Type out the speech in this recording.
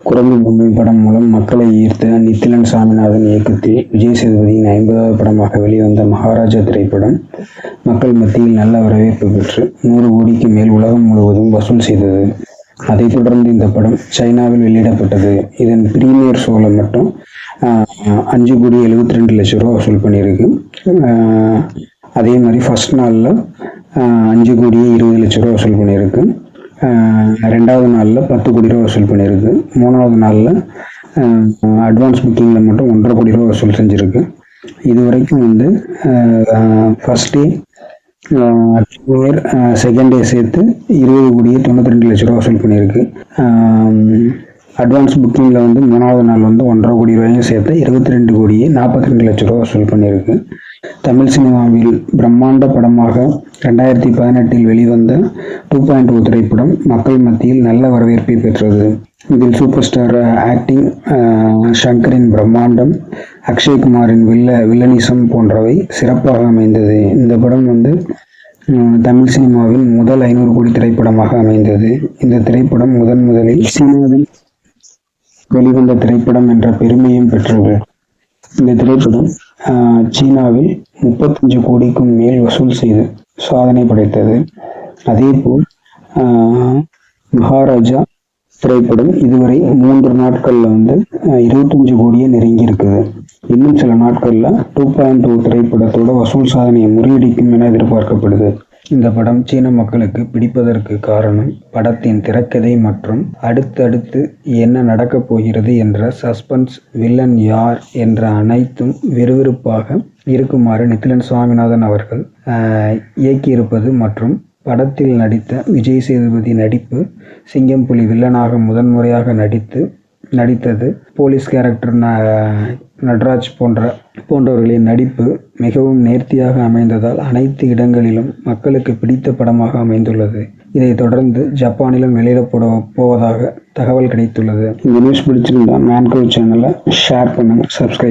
குரங்கு பொம்மை படம் மூலம் மக்களை ஈர்த்த நித்திலன் சாமிநாதன் இயக்கத்தில் விஜய் சேதுபதியின் 50வது படமாக வெளிவந்த மகாராஜா திரைப்படம் மக்கள் மத்தியில் நல்ல வரவேற்பு பெற்று 100 கோடிக்கு மேல் உலகம் முழுவதும் வசூல் செய்தது. அதைத் தொடர்ந்து இந்த படம் சைனாவில் வெளியிடப்பட்டது. இதன் பிரீமியர் ஷோல மட்டும் 5,72,00,000 ரூபா வசூல் பண்ணியிருக்கு. அதே மாதிரி ஃபர்ஸ்ட் நாளில் 5,20,00,000 ரூபா வசூல் பண்ணியிருக்கு. 2வது நாளில் 10 கோடி ரூபா வசூல் பண்ணியிருக்கு. 3வது நாளில் அட்வான்ஸ் புக்கிங்கில் மட்டும் 1,50 கோடி ரூபா வசூல் செஞ்சுருக்கு. இது வரைக்கும் வந்து ஃபர்ஸ்ட் டே, செகண்ட் டே சேர்த்து 20,92,00,000 ரூபா வசூல் பண்ணியிருக்கு. அட்வான்ஸ் புக்கிங்கில் வந்து 3வது நாள் வந்து 1,50 கோடி ரூபாயும் சேர்த்து 22,42,00,000 ரூபா வசூல் பண்ணியிருக்கு. தமிழ் சினிமாவில் பிரம்மாண்ட படமாக 2018 வெளிவந்த 2.0 திரைப்படம் மக்கள் மத்தியில் நல்ல வரவேற்பை பெற்றது. இதில் சூப்பர் ஸ்டார் ஆக்டிங், ஷங்கரின் பிரம்மாண்டம், அக்ஷய்குமாரின் வில்லனிசம் போன்றவை சிறப்பாக அமைந்தது. இந்த படம் வந்து தமிழ் சினிமாவின் முதல் 500 கோடி திரைப்படமாக அமைந்தது. இந்த திரைப்படம் முதலில் சீனாவில் வெளிவந்த திரைப்படம் என்ற பெருமையும் பெற்றது. இந்த திரைப்படம் சீனாவில் 35 கோடிக்கும் மேல் வசூல் செய்து சாதனை படைத்தது. அதேபோல் மகாராஜா திரைப்படம் இதுவரை 3 நாட்கள்ல வந்து 25 கோடியை நெருங்கி இருக்குது. இன்னும் சில நாட்கள்ல 2.0 திரைப்படத்தோட வசூல் சாதனையை முறியடிக்கும் என எதிர்பார்க்கப்படுது. இந்த படம் சீன மக்களுக்கு பிடிப்பதற்கு காரணம் படத்தின் திரைக்கதை மற்றும் அடுத்தடுத்து என்ன நடக்கப் போகிறது என்ற சஸ்பென்ஸ், வில்லன் யார் என்ற அனைத்தும் விறுவிறுப்பாக இருக்குமாறு நித்திலன் சாமிநாதன் அவர்கள் இயக்கியிருப்பது மற்றும் படத்தில் நடித்த விஜய் சேதுபதி நடிப்பு, சிங்கம் புலி வில்லனாக முதன்முறையாக நடித்தது, போலீஸ் கேரக்டர் நட்ராஜ் போன்றவர்களின் நடிப்பு மிகவும் நேர்த்தியாக அமைந்ததால் அனைத்து இடங்களிலும் மக்களுக்கு பிடித்த படமாக அமைந்துள்ளது. இதைத் தொடர்ந்து ஜப்பானிலும் வெளியிடப்பட போவதாக தகவல் கிடைத்துள்ளது. இந்த நியூஸ் பிடிச்சிருந்தா மேன்கோ சேனலை ஷேர் பண்ணுங்க, சப்ஸ்கிரைப்